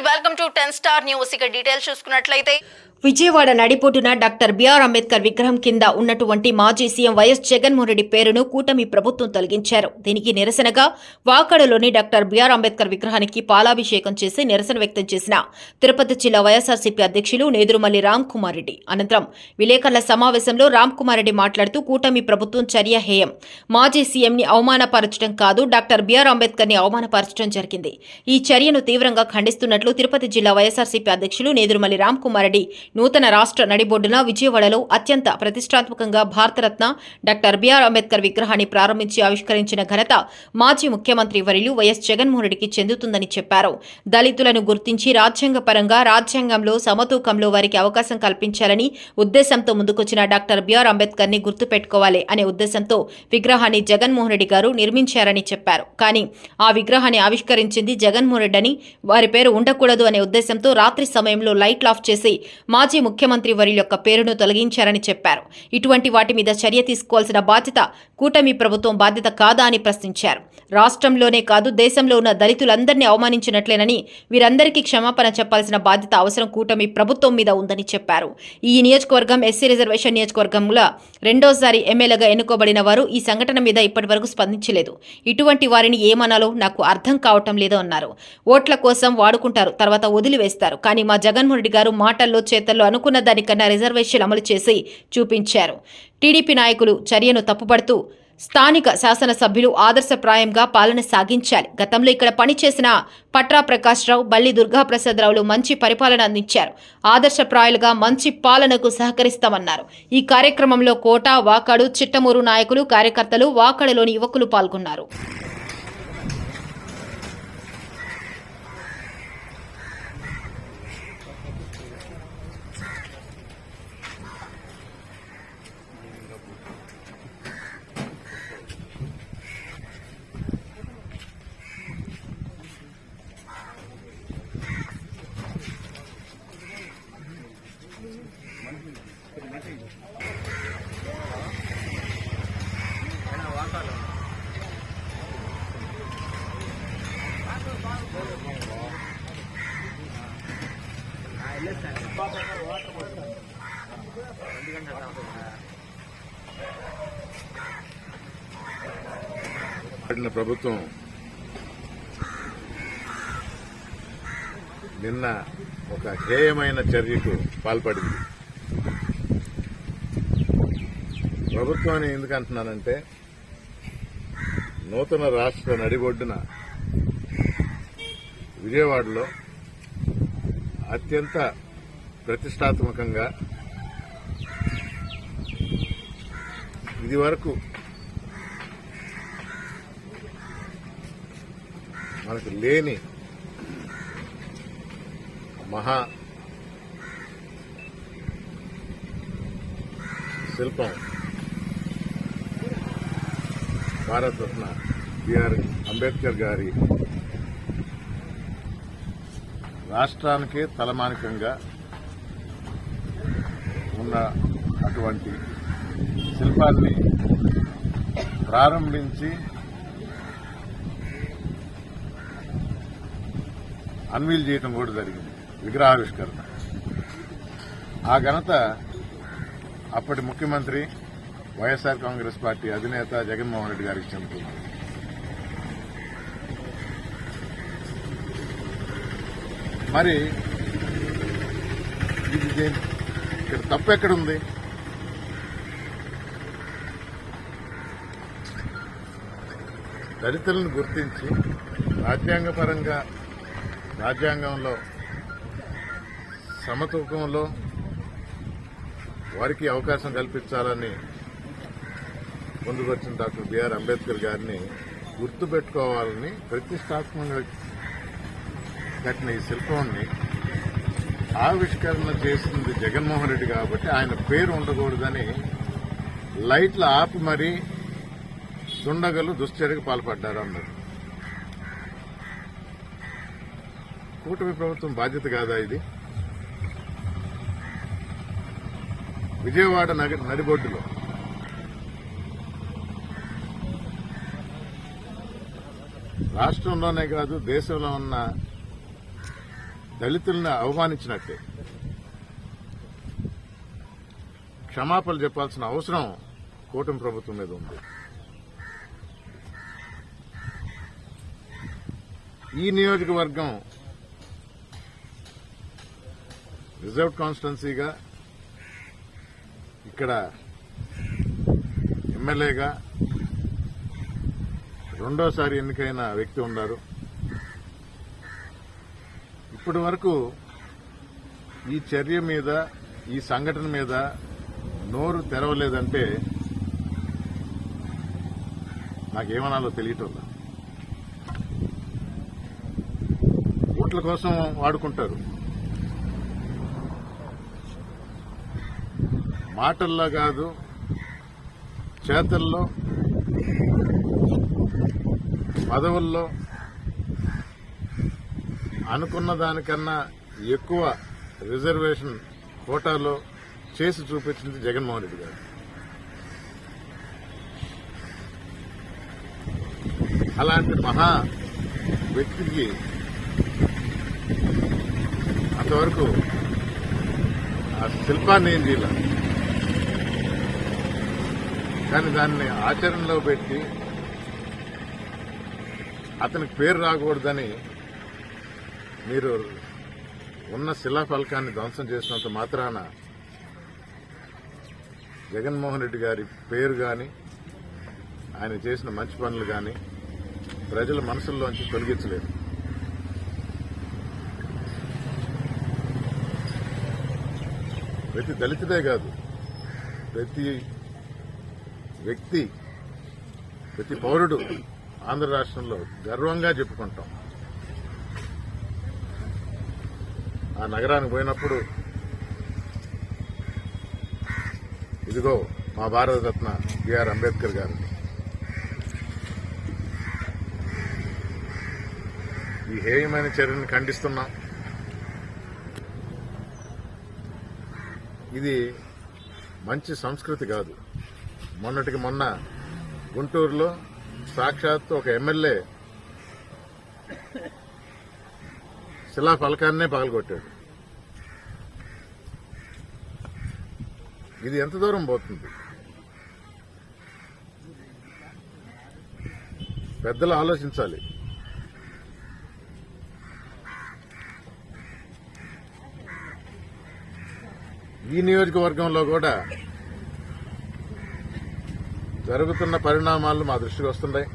Welcome to 10 star news. ఇక details చూసుకున్నట్లయితే విజయవాడ నడిబొడ్డున డాక్టర్ బిఆర్ అంబేద్కర్ విగ్రహం కింద ఉన్నటువంటి మాజీ సీఎం వైఎస్ జగన్మోహన్ రెడ్డి పేరును కూటమి ప్రభుత్వం తొలగించారు. దీనికి నిరసనగా వాకాడులోని డాక్టర్ బిఆర్ అంబేద్కర్ విగ్రహానికి పాలాభిషేకం చేసి నిరసన వ్యక్తం చేసిన తిరుపతి జిల్లా వైఎస్ఆర్సీపీ అధ్యక్షులు నేదురుమల్లి రామ్ కుమార్ రెడ్డి. అనంతరం విలేకరుల సమావేశంలో రామ్ కుమార్ రెడ్డి మాట్లాడుతూ కూటమి ప్రభుత్వం చర్య హేయం, మాజీ సీఎంని అవమానపరచడం కాదు, డాక్టర్ బిఆర్ అంబేద్కర్ ని అవమానపరచడం జరిగింది. ఈ చర్యను తీవ్రంగా ఖండిస్తున్నట్లు తిరుపతి జిల్లా వైఎస్ఆర్సీపీ అధ్యక్షులు నేదురుమల్లి రామ్ కుమార్ రెడ్డి నూతన రాష్ట్ర నడిబొడ్డున విజయవాడలో అత్యంత ప్రతిష్టాత్మకంగా భారతరత్న డాక్టర్ బిఆర్ అంబేద్కర్ విగ్రహాన్ని ప్రారంభించి ఆవిష్కరించిన ఘనత మాజీ ముఖ్యమంత్రి వర్యులు వైఎస్ జగన్మోహన్ రెడ్డికి చెందుతుందని చెప్పారు. దళితులను గుర్తించి రాజ్యాంగపరంగా రాజ్యాంగంలో సమతూకంలో వారికి అవకాశం కల్పించాలని ఉద్దేశంతో ముందుకొచ్చిన డాక్టర్ బిఆర్ అంబేద్కర్ ని గుర్తుపెట్టుకోవాలి అనే ఉద్దేశంతో విగ్రహాన్ని జగన్మోహన్ రెడ్డి గారు నిర్మించారని చెప్పారు. కానీ ఆ విగ్రహాన్ని ఆవిష్కరించింది జగన్మోహన్ రెడ్డి అని, వారి పేరు ఉండకూడదు అనే ఉద్దేశంతో రాత్రి సమయంలో లైట్లు ఆఫ్ చేసి మాజీ ముఖ్యమంత్రి వర్యుల యొక్క పేరును తొలగించారని చెప్పారు. ఇటువంటి వాటి మీద చర్య తీసుకోవాల్సిన బాధ్యత కూటమి ప్రభుత్వం బాధ్యత కాదా అని ప్రశ్నించారు. రాష్ట్రంలోనే కాదు దేశంలో ఉన్న దళితులందరినీ అవమానించినట్లేనని, వీరందరికీ క్షమాపణ చెప్పాల్సిన బాధ్యత అవసరం కూటమి ప్రభుత్వం మీద ఉందని చెప్పారు. ఈ నియోజకవర్గం ఎస్సీ రిజర్వేషన్ నియోజకవర్గంలో రెండోసారి ఎమ్మెల్యేగా ఎన్నుకోబడిన వారు ఈ సంఘటన మీద ఇప్పటివరకు స్పందించలేదు. ఇటువంటి వారిని ఏమనాలో నాకు అర్థం కావటం లేదో అన్నారు. ఓట్ల కోసం వాడుకుంటారు, తర్వాత వదిలివేస్తారు. కానీ మా జగన్మోహన్ రెడ్డి గారు మాటల్లో చేతల్లో అనుకున్న దానికన్నా రిజర్వేషన్ అమలు చేసి చూపించారు. టీడీపీ నాయకులు చర్యను తప్పుపడుతూ స్థానిక శాసనసభ్యులు ఆదర్శప్రాయంగా పాలన సాగించాలి. గతంలో ఇక్కడ పనిచేసిన పట్రా ప్రకాష్ రావు, బల్లి దుర్గాప్రసాదరావులు మంచి పరిపాలన అందించారు. ఆదర్శప్రాయాలుగా మంచి పాలనకు సహకరిస్తామన్నారు. ఈ కార్యక్రమంలో కోట, వాకాడు, చిట్టమూరు నాయకులు, కార్యకర్తలు, వాకాడులోని యువకులు పాల్గొన్నారు. ప్రభుత్వం నిన్న ఒక హేయమైన చర్యకు పాల్పడింది. ప్రభుత్వాన్ని ఎందుకు అంటున్నానంటే, నూతన రాష్ట్ర నడిబొడ్డున విజయవాడలో అత్యంత ప్రతిష్టాత్మకంగా ఇది వరకు మనకు లేని మహా శిల్పం భారతరత్న బిఆర్ అంబేద్కర్ గారి రాష్ట్రానికి తలమానికంగా ఉన్న అటువంటి శిల్పాన్ని ప్రారంభించి అన్వీల్ చేయడం కూడా జరిగింది, విగ్రహావిష్కరణ. ఆ ఘనత అప్పటి ముఖ్యమంత్రి వైఎస్ఆర్ కాంగ్రెస్ పార్టీ అధినేత జగన్మోహన్ రెడ్డి గారికి చెందుతుంది. మరి ఇది ఇక్కడ తప్పు ఎక్కడుంది? దళితులను గుర్తించి రాజ్యాంగపరంగా రాజ్యాంగంలో సమతూకంలో వారికి అవకాశం కల్పించాలని ముందుకొచ్చిన డాక్టర్ బిఆర్ అంబేద్కర్ గారిని గుర్తుపెట్టుకోవాలని ప్రతిష్టాత్మకంగా కట్టిన ఈ శిల్పాన్ని ఆవిష్కరణ చేసింది జగన్మోహన్ రెడ్డి కాబట్టి ఆయన పేరు ఉండకూడదని లైట్లు ఆపి మరీ దుండగలు దుశ్చర్యకు పాల్పడ్డారు అన్నారు. కూటమి ప్రభుత్వం బాధ్యత కాదా ఇది? విజయవాడ నడిబొడ్డులో రాష్ట్రంలోనే కాదు దేశంలో ఉన్న దళితుల్ని అవమానించినట్టే. క్షమాపణలు చెప్పాల్సిన అవసరం కూటమి ప్రభుత్వం మీద ఉంది. ఈ నియోజకవర్గం రిజర్వ్డ్ కాన్స్టిట్యున్సీగా ఇక్కడ ఎమ్మెల్యేగా రెండోసారి ఎన్నికైన వ్యక్తి ఉన్నారు. ఇప్పటి వరకు ఈ చర్య మీద, ఈ సంఘటన మీద నోరు తెరవలేదంటే నాకేమనాలో తెలియటం. ఓట్ల కోసం వాడుకుంటారు. మాటల్లో కాదు, చేతల్లో, పదవుల్లో అనుకున్న దానికన్నా ఎక్కువ రిజర్వేషన్ కోటాలో చేసి చూపించింది జగన్మోహన్ రెడ్డి గారు. అలాంటి మహా వ్యక్తికి అంతవరకు ఆ శిల్పాన్ని ఏం చేయాలి, కానీ దాన్ని ఆచరణలో పెట్టి అతనికి పేరు రాకూడదని మీరు ఉన్న శిలాఫలకాన్ని ధ్వంసం చేసినంత మాత్రాన జగన్మోహన్ రెడ్డి గారి పేరు గాని, ఆయన చేసిన మంచి పనులు గాని ప్రజల మనసుల్లోంచి తొలగించలేదు. ప్రతి దళితుడే కాదు, ప్రతి వ్యక్తి, ప్రతి పౌరుడు ఆంధ్ర రాష్ట్రంలో గర్వంగా చెప్పుకుంటాం. ఆ నగరానికి పోయినప్పుడు ఇదిగో మా భారతరత్న బిఆర్ అంబేద్కర్ గారు. ఈ హేయమైన చర్యను ఖండిస్తున్నాం. ఇది మంచి సంస్కృతి కాదు. మొన్నటికి మొన్న గుంటూరులో సాక్షాత్తు ఒక ఎమ్మెల్యే శిలాఫలకాన్నే పగలగొట్టాడు. ఇది ఎంత దూరం పోతుంది? పెద్దలు ఆలోచించాలి. ఈ నియోజకవర్గంలో కూడా జరుగుతున్న పరిణామాలు మా దృష్టికి వస్తున్నాయి.